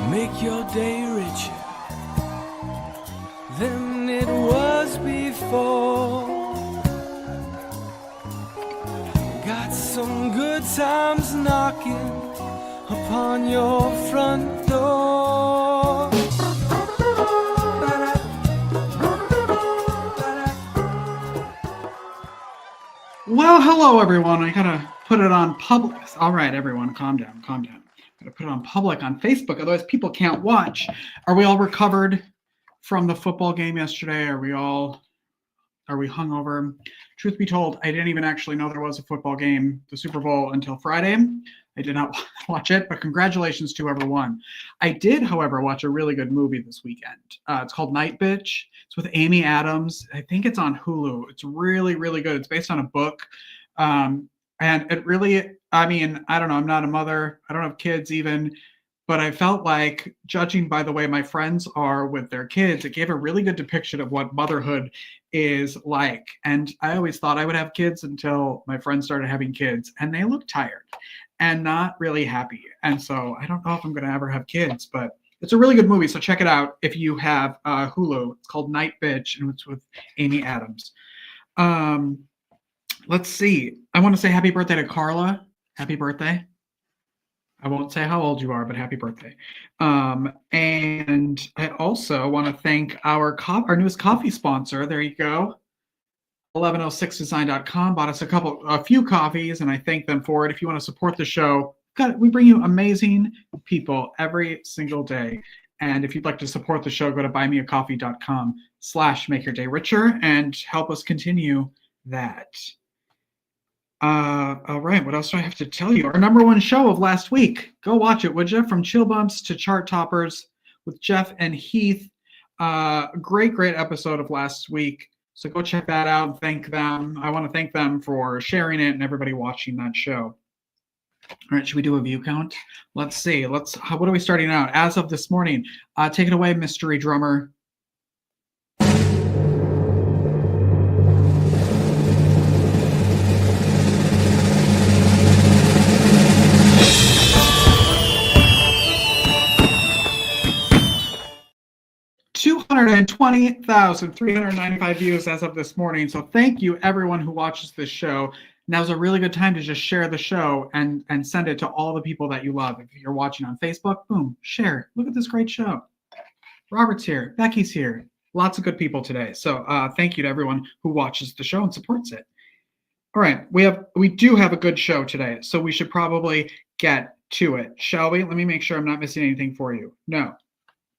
make your day richer than it was before. Got some good times knocking upon your front door. Well, hello everyone. I gotta put it on public. All right, everyone, calm down, calm down. Gotta put it on public on Facebook, otherwise people can't watch. Are we all recovered from the football game yesterday? Are we hungover? Truth be told, I didn't even actually know there was a football game, the Super Bowl, until Friday. I did not watch it, but congratulations to whoever won. I did, however, watch a really good movie this weekend. It's called Night Bitch. It's with Amy Adams. I think it's on Hulu. It's really, really good. It's based on a book. And it really, I mean, I don't know. I'm not a mother. I don't have kids even. But I felt like, judging by the way my friends are with their kids, it gave a really good depiction of what motherhood is like. And I always thought I would have kids until my friends started having kids, and they look tired and not really happy. And so I don't know if I'm going to ever have kids, but it's a really good movie. So check it out if you have Hulu. It's called Night Bitch, and it's with Amy Adams. Let's see. I want to say happy birthday to Carla. Happy birthday. I won't say how old you are, but happy birthday. And I also want to thank our newest coffee sponsor. There you go. 1106design.com bought us a few coffees, and I thank them for it. If you want to support the show, we bring you amazing people every single day. And if you'd like to support the show, go to buymeacoffee.com/makeyourdayricher and help us continue that. All right, what else do I have to tell you? Our number one show of last week. Go watch it, would you? From chill bumps to chart toppers with Jeff and Heath. Great episode of last week. So go check that out and thank them. I want to thank them for sharing it and everybody watching that show. All right, should we do a view count? Let's see. What are we starting out? As of this morning, take it away, mystery drummer. 220,395 views as of this morning. So thank you everyone who watches this show. Now's a really good time to just share the show and send it to all the people that you love. If you're watching on Facebook, boom, share. Look at this great show. Robert's here. Becky's here. Lots of good people today. So thank you to everyone who watches the show and supports it. All right, we do have a good show today, so we should probably get to it, shall we? Let me make sure I'm not missing anything for you. No.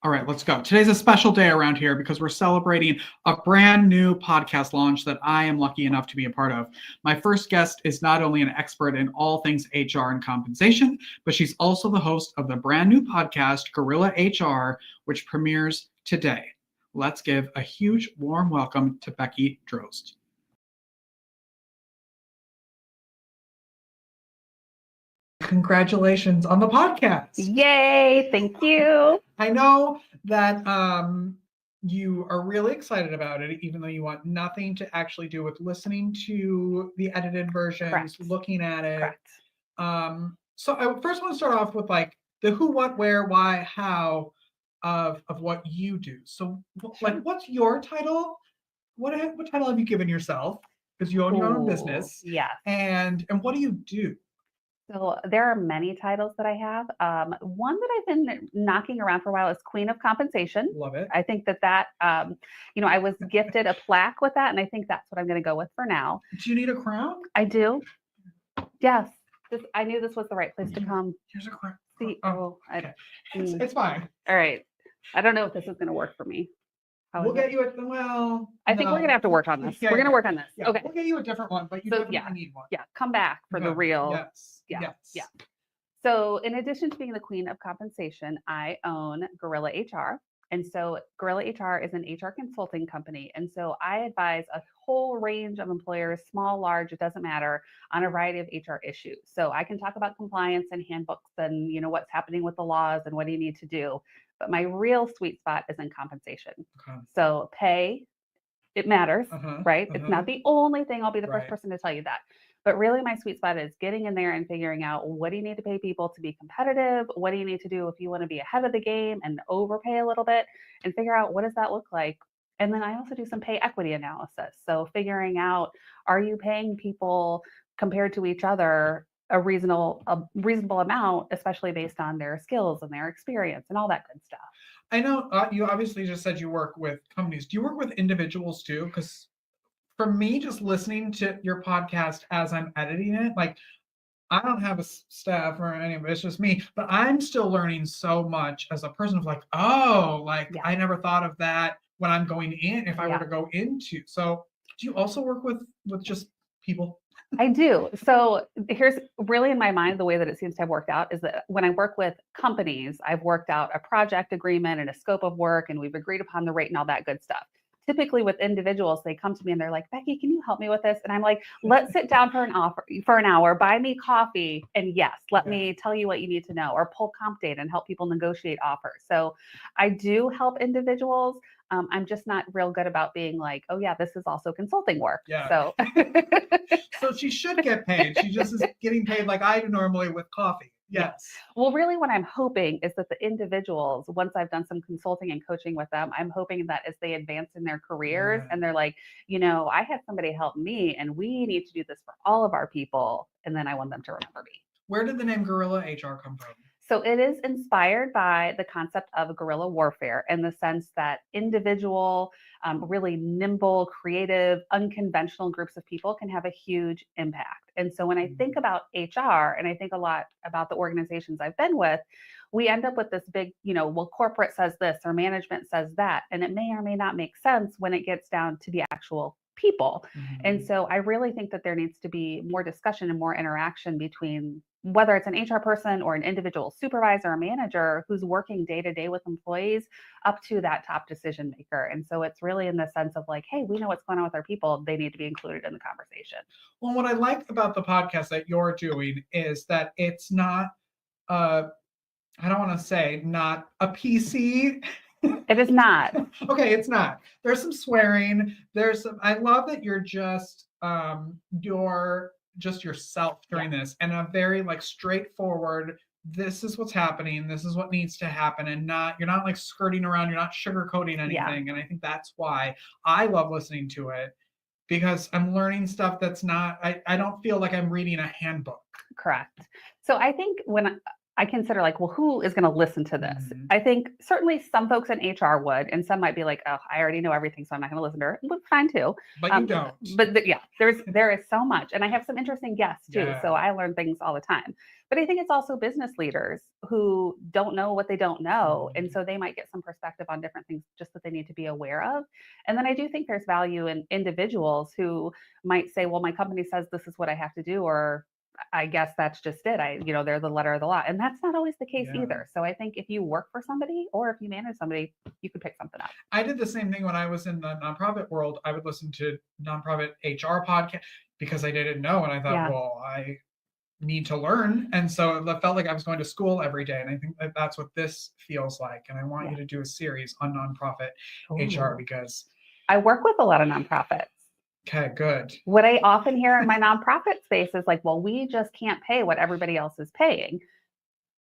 All right, let's go. Today's a special day around here because we're celebrating a brand new podcast launch that I am lucky enough to be a part of. My first guest is not only an expert in all things HR and compensation, but she's also the host of the brand new podcast, Guerrilla HR, which premieres today. Let's give a huge warm welcome to Becky Drozdz. Congratulations on the podcast. Yay, thank you. I know that you are really excited about it, even though you want nothing to actually do with listening to the edited versions, Correct. Looking at it. Correct. So I first want to start off with like the who, what, where, why, how of what you do. So like, what's your title? What title have you given yourself? Because you own your own business. Yes. And what do you do? So there are many titles that I have. One that I've been knocking around for a while is Queen of Compensation. Love it. I think that I was gifted a plaque with that, and I think that's what I'm going to go with for now. Do you need a crown? I do. Yes. I knew this was the right place to come. Here's a crown. See, Okay. It's fine. All right. I don't know if this is going to work for me. We'll get you I think we're going to have to work on this. Yeah, we're going to work on this. Yeah, okay. We'll get you a different one, but you definitely need one. Yeah. Come back for the real. Yes. Yeah. So in addition to being the Queen of Compensation, I own Guerrilla HR. And so Guerrilla HR is an HR consulting company. And so I advise a whole range of employers, small, large, it doesn't matter, on a variety of HR issues. So I can talk about compliance and handbooks and, what's happening with the laws and what do you need to do. But my real sweet spot is in compensation. Okay. So pay, it matters, right? It's not the only thing. I'll be the first person to tell you that. But really my sweet spot is getting in there and figuring out, what do you need to pay people to be competitive? What do you need to do if you want to be ahead of the game and overpay a little bit, and figure out, what does that look like? And then I also do some pay equity analysis. So figuring out, are you paying people compared to each other a reasonable amount, especially based on their skills and their experience and all that good stuff. I know you obviously just said you work with companies. Do you work with individuals too? Because for me, just listening to your podcast as I'm editing it, like, I don't have a staff or any of it. It's just me, but I'm still learning so much as a person of like, oh, like I never thought of that when I'm going in, if I were to go into. So do you also work with just people? I do. So here's really in my mind, the way that it seems to have worked out is that when I work with companies, I've worked out a project agreement and a scope of work, and we've agreed upon the rate and all that good stuff. Typically with individuals, they come to me and they're like, Becky, can you help me with this? And I'm like, let's sit down for an hour, buy me coffee. And yes, let me tell you what you need to know, or pull comp data and help people negotiate offers. So I do help individuals. I'm just not real good about being like, oh yeah, this is also consulting work. Yeah. So, so she should get paid. She just is getting paid like I do normally with coffee. Yes. Well, really what I'm hoping is that the individuals, once I've done some consulting and coaching with them, I'm hoping that as they advance in their careers and they're like, I had somebody help me and we need to do this for all of our people. And then I want them to remember me. Where did the name Guerrilla HR come from? So it is inspired by the concept of guerrilla warfare, in the sense that individual, really nimble, creative, unconventional groups of people can have a huge impact. And so when I think about HR, and I think a lot about the organizations I've been with, we end up with this big, well, corporate says this or management says that, and it may or may not make sense when it gets down to the actual people. And so I really think that there needs to be more discussion and more interaction between, whether it's an HR person or an individual supervisor or manager who's working day to day with employees, up to that top decision maker. And so it's really in the sense of like, hey, we know what's going on with our people. They need to be included in the conversation. Well, what I like about the podcast that you're doing is that it's not, I don't want to say not a PC. It is not. Okay, it's not. There's some swearing. I love that you're just yourself during this, and a very like straightforward, this is what's happening, this is what needs to happen, and you're not like skirting around, you're not sugarcoating anything. And I think that's why I love listening to it, because I'm learning stuff that's not, I don't feel like I'm reading a handbook. Correct. So I think when I consider like, well, who is going to listen to this? I think certainly some folks in HR would, and some might be like, oh, I already know everything, so I'm not going to listen to her. But fine too. But you don't. But there is so much, and I have some interesting guests too. So I learn things all the time. But I think it's also business leaders who don't know what they don't know, and so they might get some perspective on different things just that they need to be aware of. And then I do think there's value in individuals who might say, well, my company says this is what I have to do, or I guess that's just it. They're the letter of the law. And that's not always the case either. So I think if you work for somebody or if you manage somebody, you could pick something up. I did the same thing when I was in the nonprofit world. I would listen to nonprofit HR podcast because I didn't know. And I thought, well, I need to learn. And so it felt like I was going to school every day. And I think that's what this feels like. And I want you to do a series on nonprofit HR, because I work with a lot of nonprofits. Okay, good. What I often hear in my nonprofit space is like, well, we just can't pay what everybody else is paying.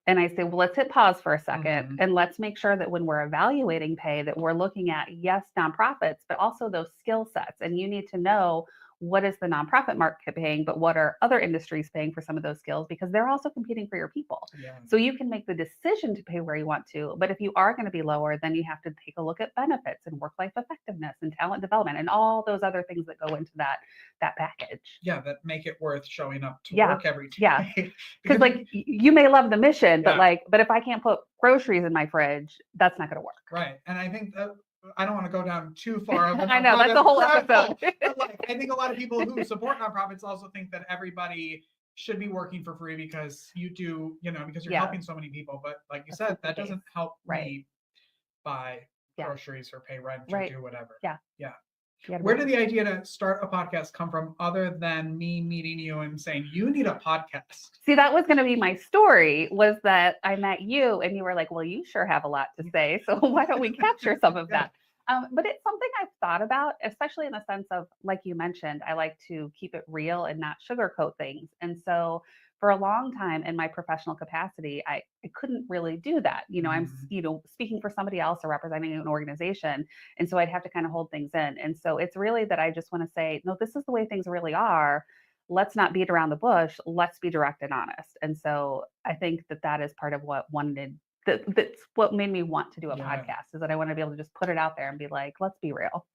And I say, well, let's hit pause for a second and let's make sure that when we're evaluating pay, that we're looking at, yes, nonprofits, but also those skill sets. And you need to know, what is the nonprofit market paying, but what are other industries paying for some of those skills, because they're also competing for your people. So you can make the decision to pay where you want to, but if you are going to be lower, then you have to take a look at benefits and work-life effectiveness and talent development and all those other things that go into that package. Yeah, that make it worth showing up to work every day. Yeah, because like you may love the mission, but if I can't put groceries in my fridge, that's not going to work. Right, and I think that I don't want to go down too far. I know, that's a whole episode. But I think a lot of people who support nonprofits also think that everybody should be working for free because you do, because you're helping so many people. But like you said, that doesn't help me buy groceries or pay rent or do whatever. Yeah. Where did the idea to start a podcast come from, other than me meeting you and saying, you need a podcast? See, that was going to be my story, was that I met you and you were like, well, you sure have a lot to say. So why don't we capture some of that? But it's something I've thought about, especially in the sense of, like you mentioned, I like to keep it real and not sugarcoat things. And so for a long time in my professional capacity, I couldn't really do that. I'm, speaking for somebody else or representing an organization. And so I'd have to kind of hold things in. And so it's really that I just want to say, no, this is the way things really are. Let's not beat around the bush. Let's be direct and honest. And so I think that is part of what that's what made me want to do a podcast, is that I want to be able to just put it out there and be like, let's be real.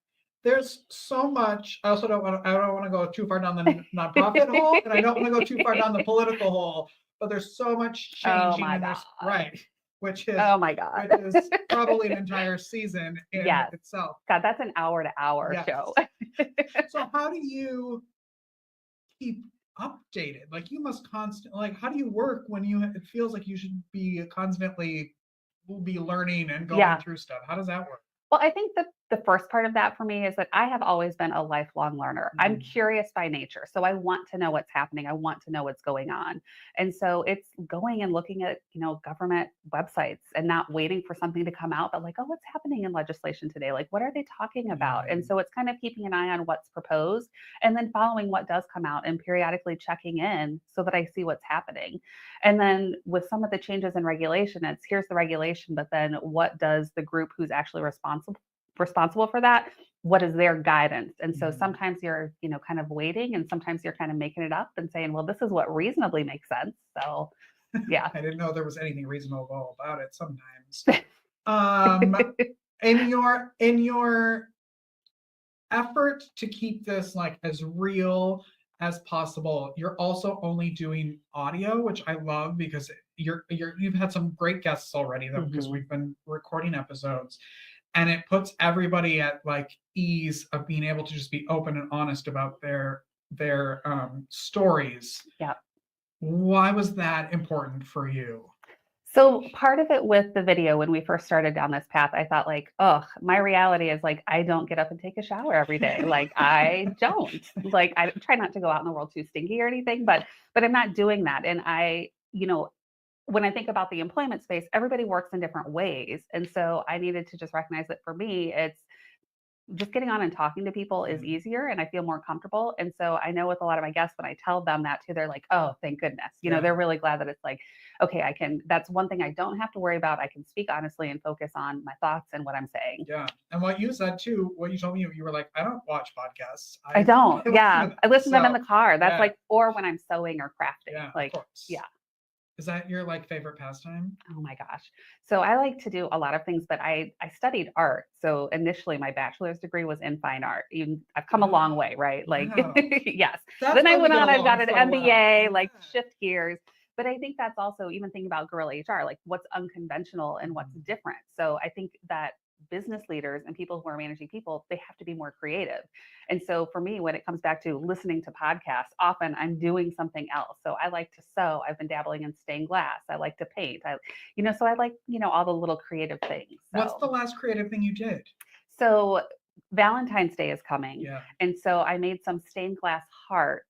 There's so much. I don't want to go too far down the nonprofit hole, and I don't want to go too far down the political hole, but there's so much changing in this, right? Which is, oh my God, which is probably an entire season in itself. God, that's an hour-to-hour show. So how do you keep updated? Like, you must how do you work when it feels like you should be constantly be learning and going through stuff? How does that work? Well, I think that the first part of that for me is that I have always been a lifelong learner. I'm curious by nature. So I want to know what's happening. I want to know what's going on. And so it's going and looking at, government websites and not waiting for something to come out, but like, oh, what's happening in legislation today? Like, what are they talking about? And so it's kind of keeping an eye on what's proposed and then following what does come out and periodically checking in so that I see what's happening. And then with some of the changes in regulation, it's here's the regulation, but then what does the group who's actually responsible for that, what is their guidance? And so sometimes you're, kind of waiting, and sometimes you're kind of making it up and saying, well, this is what reasonably makes sense. So yeah. I didn't know there was anything reasonable about it sometimes. In your effort to keep this like as real as possible, you're also only doing audio, which I love because you've had some great guests already though, because we've been recording episodes. And it puts everybody at like ease of being able to just be open and honest about their stories. Yeah. Why was that important for you? So part of it with the video, when we first started down this path, I thought like, oh, my reality is like, I don't get up and take a shower every day. Like I don't. Like I try not to go out in the world too stinky or anything, but I'm not doing that. And I, when I think about the employment space, everybody works in different ways. And so I needed to just recognize that for me, it's just getting on and talking to people is easier and I feel more comfortable. And so I know with a lot of my guests, when I tell them that too, they're like, oh, thank goodness. They're really glad that it's like, okay, that's one thing I don't have to worry about. I can speak honestly and focus on my thoughts and what I'm saying. Yeah. And what you said too, what you told me, you were like, I don't watch podcasts. I don't. I listen to them in the car. That's like, or when I'm sewing or crafting. Yeah, like, of course. Yeah. Is that your like favorite pastime? Oh my gosh. So I like to do a lot of things, but I studied art. So initially my bachelor's degree was in fine art. I've come a long way, right? Like, yes. Then I went on, I've got an MBA, like shift gears. But I think that's also even thinking about Guerrilla HR, like what's unconventional and what's different. So I think that business leaders and people who are managing people, they have to be more creative. And so for me, when it comes back to listening to podcasts, often I'm doing something else. So I like to sew. I've been dabbling in stained glass. I like to paint. So I like, all the little creative things. So. What's the last creative thing you did? So Valentine's Day is coming. Yeah. And so I made some stained glass hearts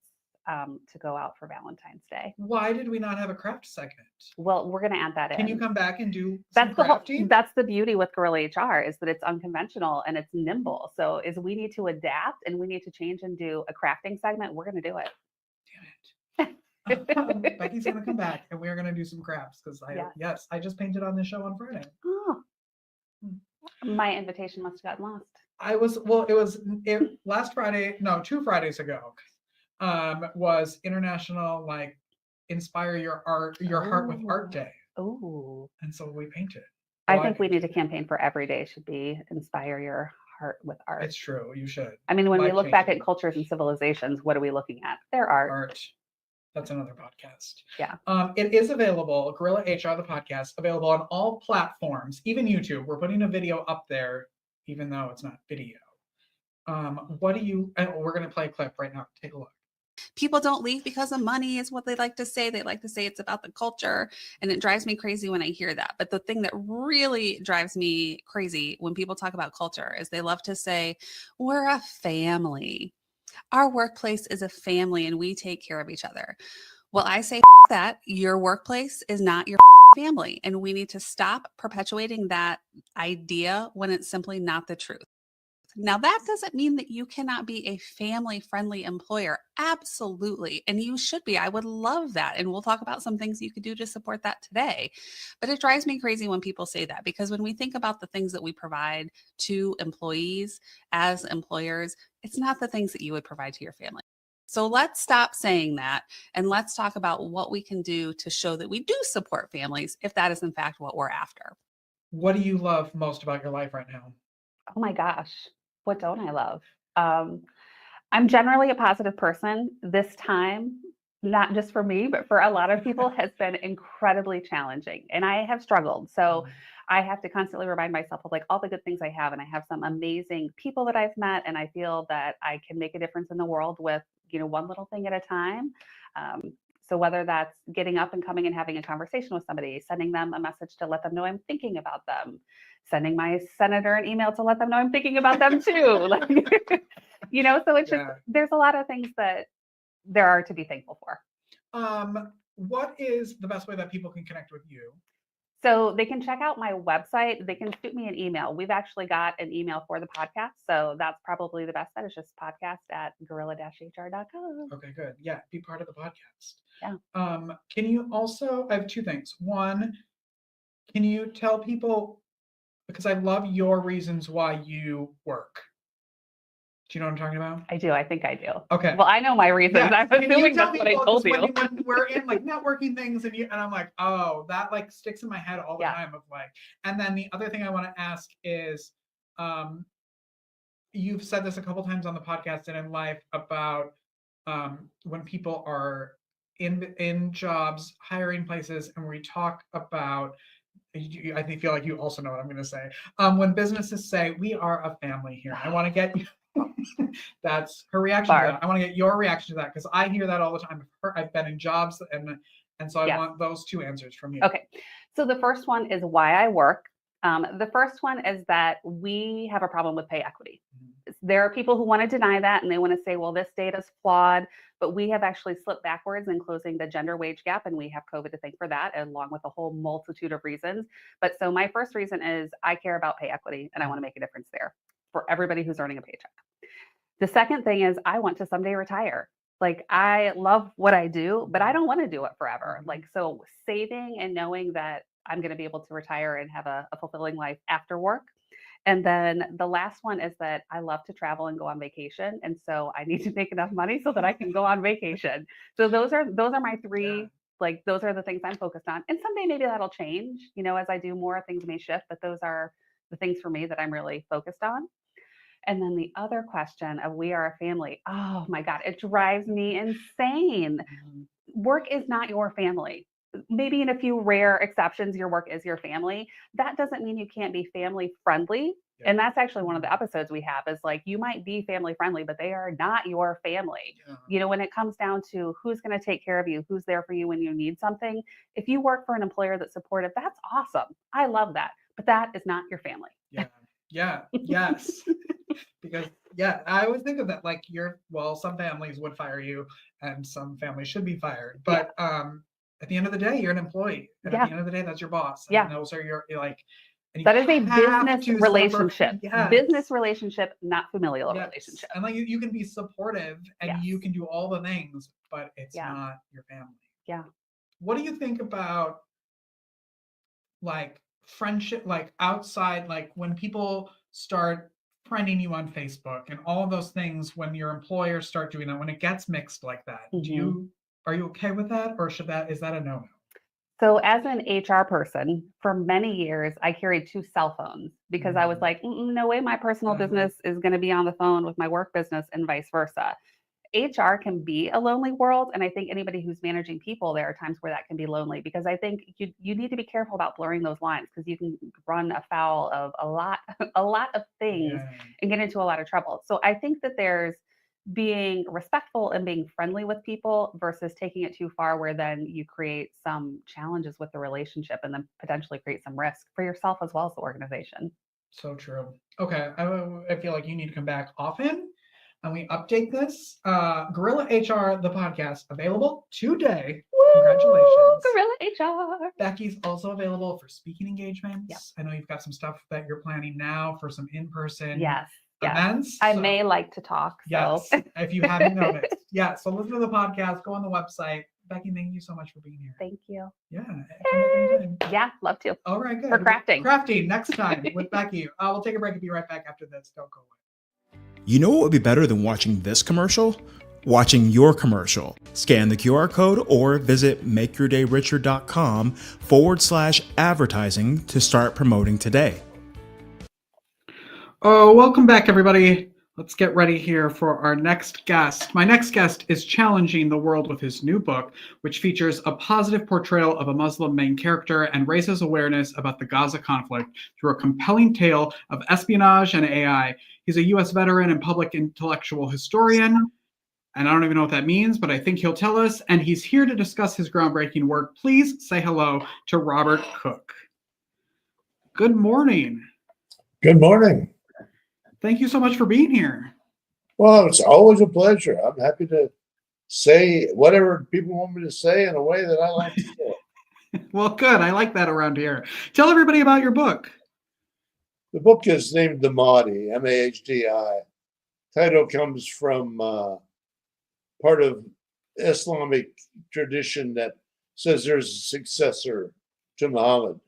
to go out for Valentine's Day. Why did we not have a craft segment? Well, we're going to add that in. Can you come back and do some crafting? That's the beauty with Guerrilla HR, is that it's unconventional and it's nimble. So we need to adapt and we need to change and do a crafting segment. We're going to do it. Damn it. Becky's going to come back and we're going to do some crafts because I just painted on this show on Friday. Oh, my invitation must have gotten lost. Last Friday, no, 2 Fridays ago. Was International like Inspire Your Heart with Art Day. Oh. And so we painted. I think we need a campaign for every day should be Inspire Your Heart with Art. It's true. You should. I mean, when we look back at cultures and civilizations, what are we looking at? Their art. Art. That's another podcast. Yeah. It is available. Guerrilla HR, the podcast, available on all platforms, even YouTube. We're putting a video up there, even though it's not video. We're going to play a clip right now. Take a look. People don't leave because of money is what they like to say. They like to say it's about the culture, and it drives me crazy when I hear that. But the thing that really drives me crazy when people talk about culture is they love to say, we're a family. Our workplace is a family and we take care of each other. Well, I say that your workplace is not your family, and we need to stop perpetuating that idea when it's simply not the truth. Now, that doesn't mean that you cannot be a family friendly employer. Absolutely. And you should be. I would love that. And we'll talk about some things you could do to support that today. But it drives me crazy when people say that, because when we think about the things that we provide to employees as employers, it's not the things that you would provide to your family. So let's stop saying that, and let's talk about what we can do to show that we do support families if that is in fact what we're after. What do you love most about your life right now? Oh my gosh, what don't I love? I'm generally a positive person. This time, not just for me, but for a lot of people, has been incredibly challenging. And I have struggled. So I have to constantly remind myself of like all the good things I have. And I have some amazing people that I've met. And I feel that I can make a difference in the world with, one little thing at a time. So whether that's getting up and coming and having a conversation with somebody, sending them a message to let them know I'm thinking about them, sending my senator an email to let them know I'm thinking about them too. Like, so it's just, there's a lot of things that there are to be thankful for. What is the best way that people can connect with you? So they can check out my website. They can shoot me an email. We've actually got an email for the podcast. So that's probably the best bet. It's just podcast@guerrilla-hr.com. Okay, good. Yeah, be part of the podcast. Yeah. Can you also, I have two things. One, can you tell people, because I love your reasons why you work. Do you know what I'm talking about? I do. I think I do. Okay. Well, I know my reasons. Yeah. I'm assuming that's what I told you. When we're in like networking things and I'm like, oh, that like sticks in my head all the time of like, and then the other thing I want to ask is, you've said this a couple times on the podcast and in life about when people are in jobs, hiring places, and we talk about, I feel like you also know what I'm going to say. When businesses say, we are a family here. I want to get you. That's her reaction to that. I want to get your reaction to that, because I hear that all the time. I've been in jobs, and so I want those two answers from you. Okay. So the first one is why I work. The first one is that we have a problem with pay equity. There are people who want to deny that, and they want to say, well, this data is flawed, but we have actually slipped backwards in closing the gender wage gap, and we have COVID to thank for that, along with a whole multitude of reasons. But so my first reason is I care about pay equity, and I want to make a difference there for everybody who's earning a paycheck. The second thing is I want to someday retire. Like, I love what I do, but I don't want to do it forever. Like, so saving and knowing that I'm going to be able to retire and have a fulfilling life after work. And then the last one is that I love to travel and go on vacation. And so I need to make enough money so that I can go on vacation. So those are my three, like, those are the things I'm focused on. And someday maybe that'll change, as I do more, things may shift, but those are the things for me that I'm really focused on. And then the other question of we are a family. Oh my God, it drives me insane. Work is not your family. Maybe in a few rare exceptions, your work is your family. That doesn't mean you can't be family friendly. Yeah. And that's actually one of the episodes we have is like, you might be family friendly, but they are not your family. Yeah. When it comes down to who's going to take care of you, who's there for you when you need something. If you work for an employer that's supportive, that's awesome. I love that. But that is not your family. Yeah. Yeah. Yes. Because I always think of that like some families would fire you and some families should be fired. But at the end of the day, you're an employee. And at the end of the day, that's your boss. And those are your like. That is a business relationship. Business relationship, not familial relationship. And like you can be supportive and you can do all the things, but it's not your family. Yeah. What do you think about like friendship, like outside, like when people start friending you on Facebook and all of those things, when your employers start doing that, when it gets mixed like that, are you okay with that, or is that a no-no? So as an HR person, for many years, I carried 2 cell phones because I was like, no way my personal business is going to be on the phone with my work business and vice versa. HR can be a lonely world. And I think anybody who's managing people, there are times where that can be lonely, because I think you need to be careful about blurring those lines, because you can run afoul of a lot of things and get into a lot of trouble. So I think that there's being respectful and being friendly with people versus taking it too far where then you create some challenges with the relationship and then potentially create some risk for yourself as well as the organization. So true. Okay. I feel like you need to come back often. and we update this. Guerrilla HR, the podcast, available today. Woo! Congratulations. Guerrilla HR. Becky's also available for speaking engagements. Yep. I know you've got some stuff that you're planning now for some in-person Yes. events. I so- may like to talk. So. Yes, if you haven't noticed. Yeah, so listen to the podcast, go on the website. Becky, thank you so much for being here. Thank you. Yeah. come back anytime. Yeah, love to. All right, good. For crafting. Crafting next time with Becky. We'll take a break and be right back after this. Don't go away. You know what would be better than watching this commercial? Watching your commercial. Scan the QR code or visit makeyourdayricher.com/advertising to start promoting today. Oh, welcome back, everybody. Let's get ready here for our next guest. My next guest is challenging the world with his new book, which features a positive portrayal of a Muslim main character and raises awareness about the Gaza conflict through a compelling tale of espionage and AI. He's a U.S. veteran and public intellectual historian, and I don't even know what that means, but I think he'll tell us, and he's here to discuss his groundbreaking work. Please say hello to Robert Cook. Good morning. Good morning. Thank you so much for being here. Well, it's always a pleasure. I'm happy to say whatever people want me to say in a way that I like to say. Well, good. I like that around here. Tell everybody about your book. The book is named The Mahdi, M-A-H-D-I. Title comes from part of Islamic tradition that says there's a successor to Muhammad,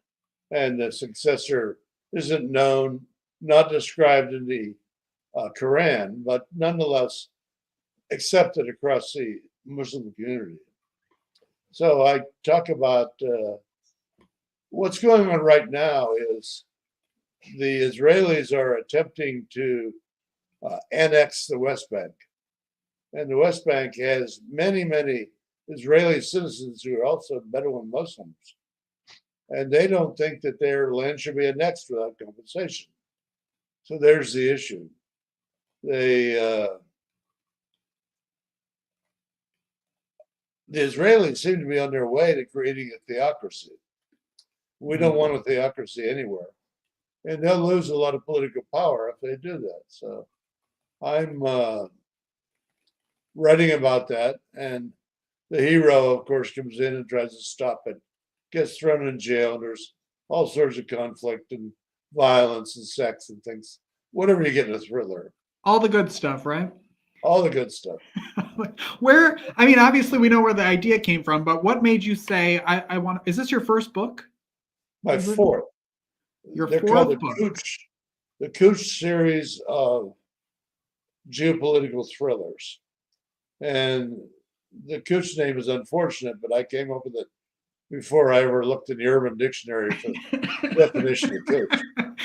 and the successor isn't known, not described in the Quran, but nonetheless accepted across the Muslim community. So I talk about what's going on right now is the Israelis are attempting to annex the West Bank. And the West Bank has many, many Israeli citizens who are also Bedouin Muslims. And they don't think that their land should be annexed without compensation. So there's the issue. The Israelis seem to be on their way to creating a theocracy. We don't want a theocracy anywhere. And they'll lose a lot of political power if they do that. So I'm writing about that. And the hero, of course, comes in and tries to stop it, gets thrown in jail, and there's all sorts of conflict and violence and sex and things, whatever you get in a thriller. All the good stuff, right? All the good stuff. Where, I mean, obviously we know where the idea came from, but what made you say, I want, is this your first book? My Is it- fourth. Your They're fourth called book. the Cooch series of geopolitical thrillers. And the Cooch name is unfortunate, but I came up with it before I ever looked in the Urban Dictionary for the definition of Cooch.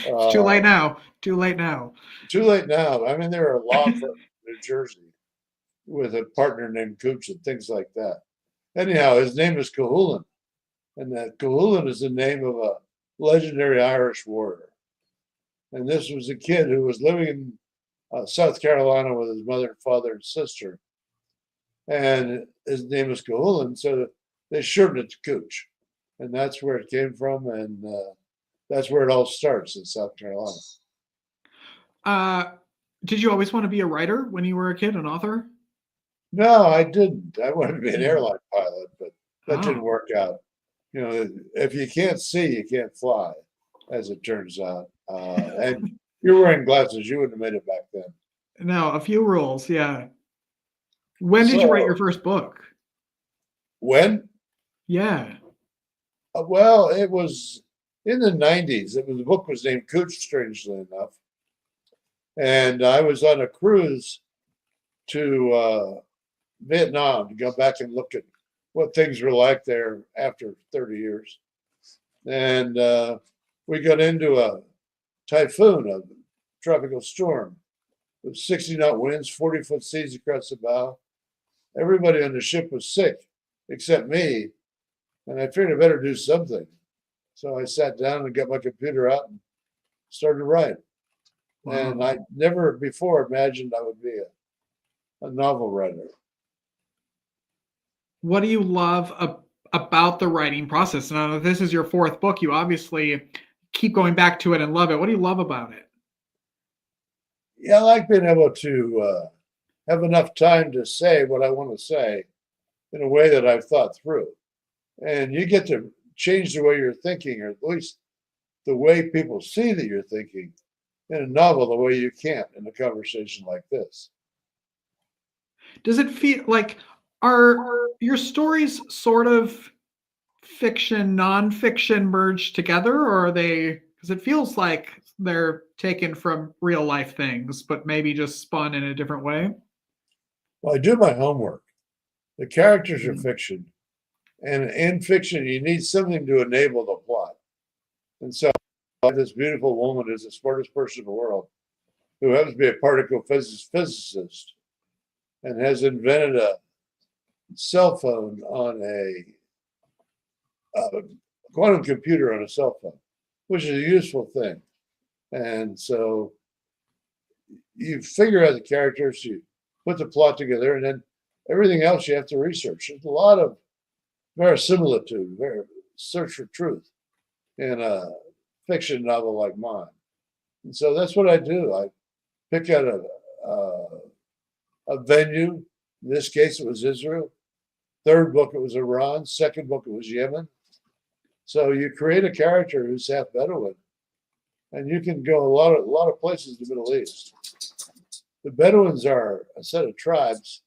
It's too late now. Too late now. Too late now. I mean, there are law firms in New Jersey with a partner named Cooch and things like that. Anyhow, his name is Cahulan. And that Cahulan is the name of a legendary Irish warrior. And this was a kid who was living in South Carolina with his mother and father and sister. And his name was Cahulan, so they shortened it to Cooch. And that's where it came from. And that's where it all starts in South Carolina. Did you always want to be a writer when you were a kid, an author? No, I didn't. I wanted to be an airline pilot, but that Oh. didn't work out. You know, if you can't see, you can't fly, as it turns out. And you're wearing glasses. You wouldn't have made it back then. No, a few rules, yeah. When did you write So- your first book? When? Yeah. Well, it was in the 90s. The book was named Cooch, strangely enough. And I was on a cruise to Vietnam to go back and look at what things were like there after 30 years. And we got into a typhoon, a tropical storm with 60-knot winds, 40-foot seas across the bow. Everybody on the ship was sick except me. And I figured I better do something. So I sat down and got my computer out and started writing. And I never before imagined I would be a novel writer. What do you love about the writing process? Now, if this is your fourth book, you obviously keep going back to it and love it. What do you love about it? Yeah, I like being able to have enough time to say what I want to say in a way that I've thought through. And you get to change the way you're thinking, or at least the way people see that you're thinking in a novel the way you can't in a conversation like this. Does it feel like, are your stories sort of fiction, nonfiction merged together, or are they, because it feels like they're taken from real life things, but maybe just spun in a different way? Well, I do my homework. The characters are Mm. fiction. And in fiction, you need something to enable the plot. And so this beautiful woman is the smartest person in the world, who happens to be a particle physicist and has invented a cell phone on a quantum computer on a cell phone, which is a useful thing. And so you figure out the characters, you put the plot together, and then everything else you have to research. There's a lot of verisimilitude, search for truth in a fiction novel like mine. And so that's what I do. I pick out a venue. In this case, it was Israel. Third book, it was Iran. Second book, it was Yemen. So you create a character who's half Bedouin, and you can go a lot of places in the Middle East. The Bedouins are a set of tribes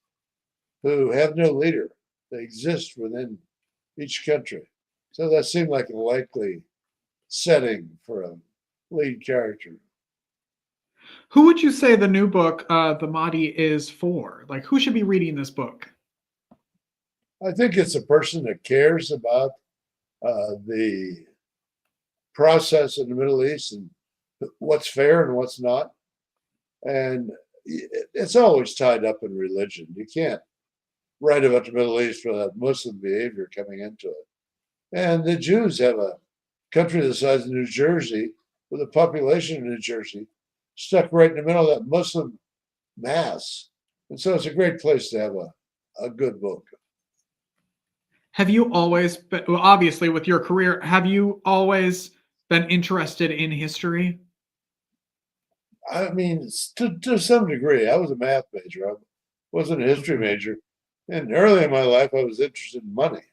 who have no leader. They exist within each country. So that seemed like a likely setting for a lead character. Who would you say the new book, The Mahdi, is for? Like, who should be reading this book? I think it's a person that cares about the process in the Middle East and what's fair and what's not. And it's always tied up in religion. You can't write about the Middle East without Muslim behavior coming into it. And the Jews have a country the size of New Jersey, with a population of New Jersey, stuck right in the middle of that Muslim mass. And so it's a great place to have a good book. Have you always been, well, obviously with your career, have you always been interested in history? I mean, to some degree, I was a math major. I wasn't a history major. And early in my life, I was interested in money.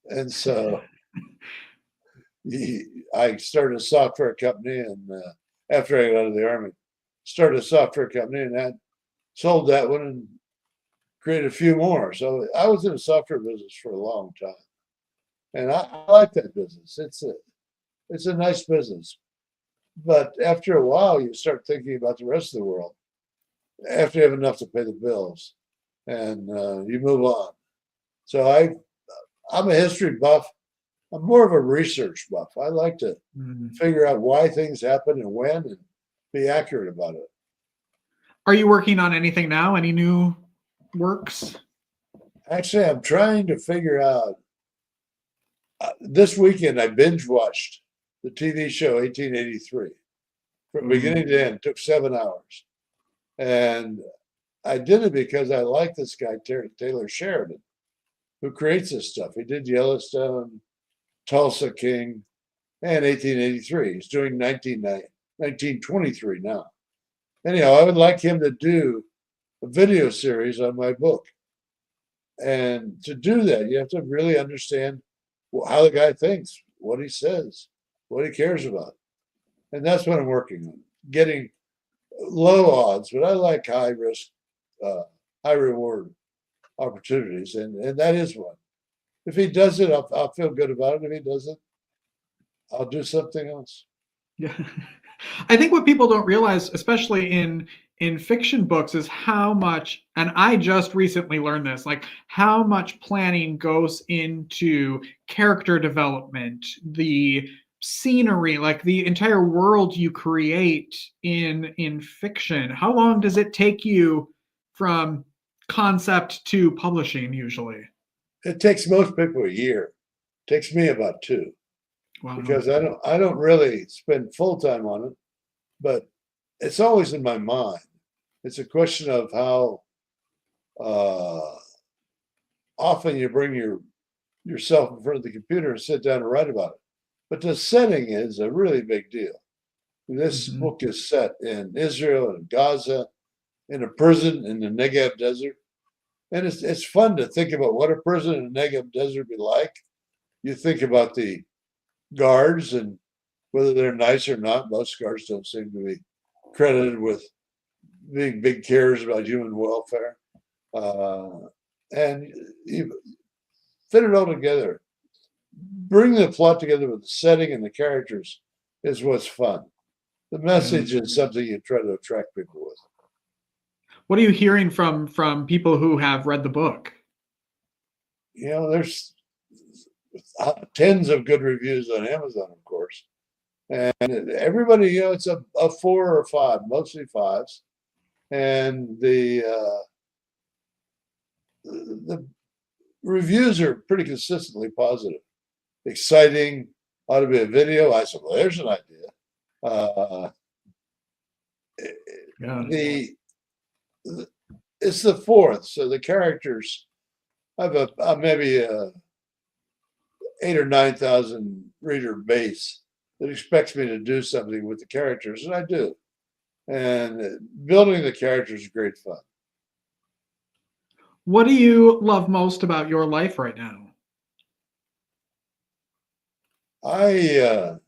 And so I started a software company, and after I got out of the Army, started a software company, and that sold that one and created a few more. So I was in the software business for a long time. And I like that business. It's a nice business. But after a while, you start thinking about the rest of the world after you have enough to pay the bills, and you move on. So I'm a history buff. I'm more of a research buff. I like to figure out why things happen and when, and be accurate about it. Are you working on anything now? Any new works? Actually, I'm trying to figure out. This weekend, I binge watched the TV show 1883 from beginning to end. It took 7 hours. And I did it because I like this guy, Taylor Sheridan, who creates this stuff. He did Yellowstone, Tulsa King, and 1883. He's doing 1923 now. Anyhow, I would like him to do a video series on my book. And to do that, you have to really understand how the guy thinks, what he says, what he cares about. And that's what I'm working on, getting low odds, but I like high risk, high reward opportunities. And that is one. If he does it, I'll feel good about it. If he doesn't, I'll do something else. Yeah. I think what people don't realize, especially in fiction books, is how much, and I just recently learned this, like how much planning goes into character development, the scenery, like the entire world you create in fiction. How long does it take you from concept to publishing usually? It takes most people a year. It takes me about 2. Wow. Because I don't really spend full time on it, but it's always in my mind. It's a question of how often you bring yourself in front of the computer and sit down and write about it. But the setting is a really big deal. This book is set in Israel and Gaza in a prison in the Negev desert. And it's fun to think about what a prison in the Negev desert would be like. You think about the guards and whether they're nice or not. Most guards don't seem to be credited with being big cares about human welfare. And you fit it all together. Bring the plot together with the setting and the characters is what's fun. The message is something you try to attract people with. What are you hearing from people who have read the book? You know, there's tens of good reviews on Amazon, of course. And everybody, you know, it's a 4 or 5, mostly 5s. And the reviews are pretty consistently positive. Exciting, ought to be a video. I said, well, there's an idea. It's the 4th, so the characters. I have maybe 8,000 or 9,000 reader base that expects me to do something with the characters, and I do. And building the characters is great fun. What do you love most about your life right now? I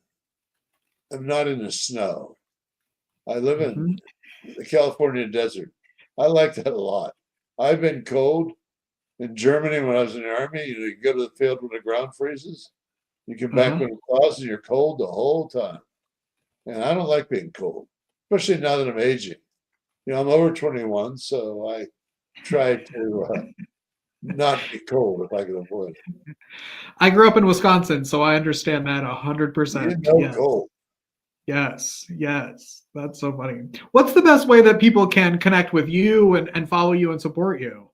am not in the snow. I live in the California desert. I like that a lot. I've been cold in Germany when I was in the army. You go to the field when the ground freezes. You come back when it thaws and you're cold the whole time. And I don't like being cold, especially now that I'm aging. You know, I'm over 21, so I try to not be cold if I can avoid it. I grew up in Wisconsin, so I understand that 100%. You know, cold. Yes, that's so funny. What's the best way that people can connect with you and follow you and support you?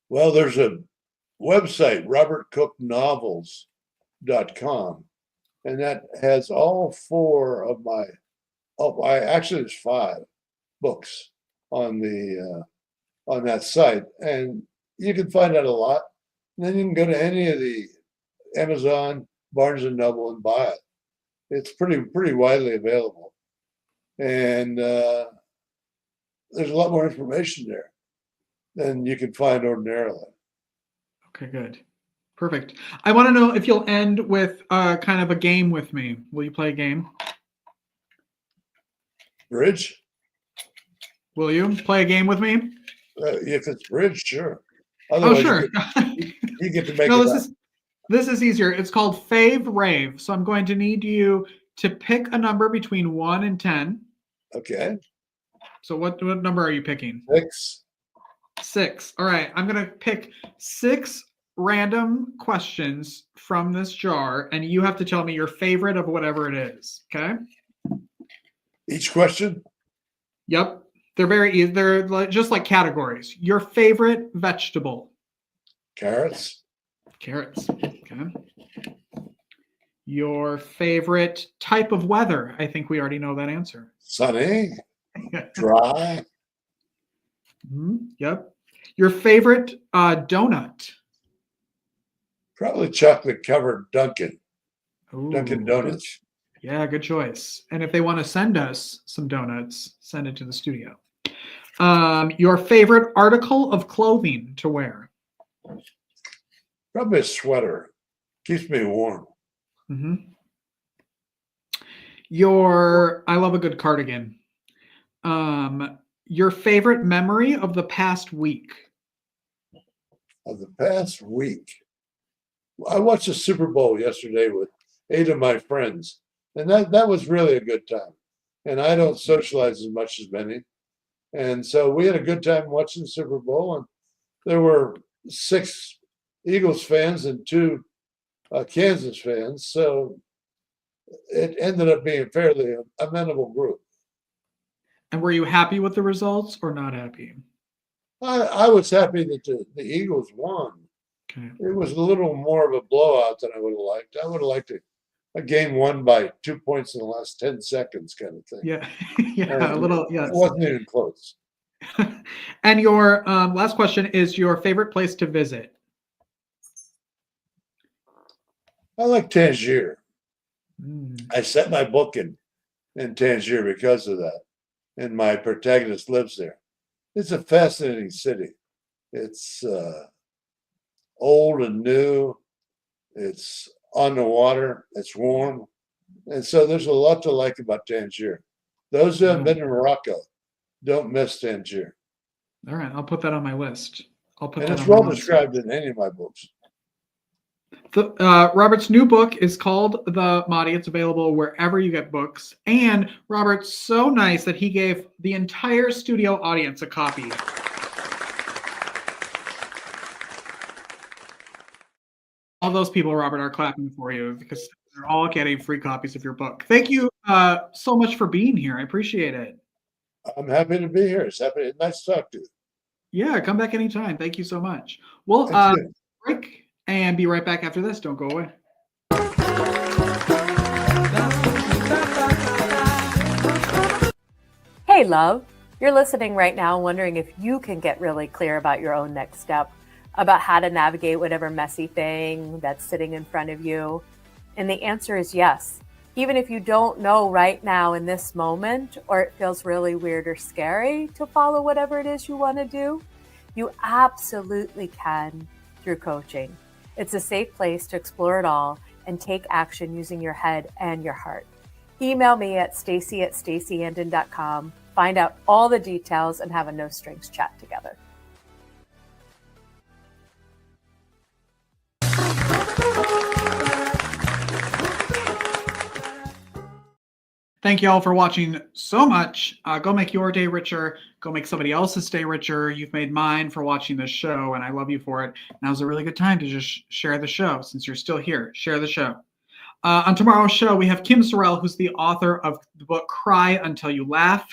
Well, there's a website, robertcooknovels.com, and that has all 4 of my, actually there's 5 books on that site, and you can find out a lot. And then you can go to any of the Amazon, Barnes and Noble, and buy it. It's pretty widely available, and there's a lot more information there than you can find ordinarily. Okay, good. Perfect. I want to know if you'll end with kind of a game with me. Will you play a game? Bridge? Will you play a game with me? If it's bridge, sure. Otherwise, sure. You get to make no, it up. This is easier. It's called Fave Rave. So I'm going to need you to pick a number between 1 and 10. Okay. So what number are you picking? 6. 6. All right. I'm going to pick 6 random questions from this jar, and you have to tell me your favorite of whatever it is. Okay? Each question? Yep. They're very easy. They're just like categories. Your favorite vegetable? Carrots. Carrots. Okay. Your favorite type of weather? I think we already know that answer. Sunny. Dry. Yep. Your favorite donut? Probably chocolate covered Dunkin'. Ooh, Dunkin' Donuts. Yeah, good choice. And if they want to send us some donuts, send it to the studio. Your favorite article of clothing to wear? Probably a sweater. Keeps me warm. I love a good cardigan. Your favorite memory of the past week? Of the past week. I watched the Super Bowl yesterday with 8 of my friends, and that was really a good time. And I don't socialize as much as many. And so we had a good time watching the Super Bowl, and there were 6 Eagles fans and 2 Kansas fans. So it ended up being a fairly amenable group. And were you happy with the results or not happy? I was happy that the Eagles won. Okay. It was a little more of a blowout than I would have liked. I would have liked a game won by 2 points in the last 10 seconds kind of thing. Yeah, yeah, a little, yes. It wasn't even close. And your last question is your favorite place to visit? I like Tangier. I set my book in Tangier because of that. and my protagonist lives there. It's a fascinating city. It's old and new. It's on the water. It's warm. And so there's a lot to like about Tangier. Those who have been in Morocco, don't miss Tangier. All right, I'll put that on my list. And it's well described in any of my books. Robert's new book is called The Mahdi. It's available wherever you get books. And Robert's so nice that he gave the entire studio audience a copy. All those people, Robert, are clapping for you because they're all getting free copies of your book. Thank you so much for being here. I appreciate it. I'm happy to be here. It's nice to talk to you. Yeah, come back anytime. Thank you so much. We'll break and be right back after this. Don't go away. Hey, love. You're listening right now wondering if you can get really clear about your own next step, about how to navigate whatever messy thing that's sitting in front of you. And the answer is yes. Even if you don't know right now in this moment, or it feels really weird or scary to follow whatever it is you want to do, you absolutely can through coaching. It's a safe place to explore it all and take action using your head and your heart. Email me at stacy@stacyandon.com. Find out all the details and have a no strings chat together. Thank you all for watching so much. Go make your day richer. Go make somebody else's day richer. You've made mine for watching this show, and I love you for it. Now's a really good time to just share the show. Since you're still here, share the show. On tomorrow's show, we have Kim Sorrell, who's the author of the book Cry Until You Laugh.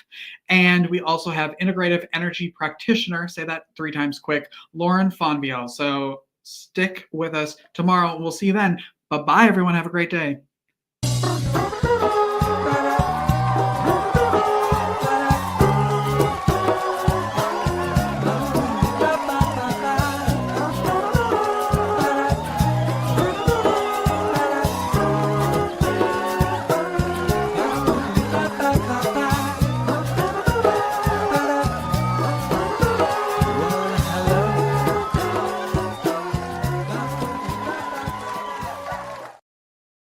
And we also have integrative energy practitioner, say that 3 times quick, Lauren Fonvielle. So stick with us tomorrow. We'll see you then. Bye-bye, everyone. Have a great day.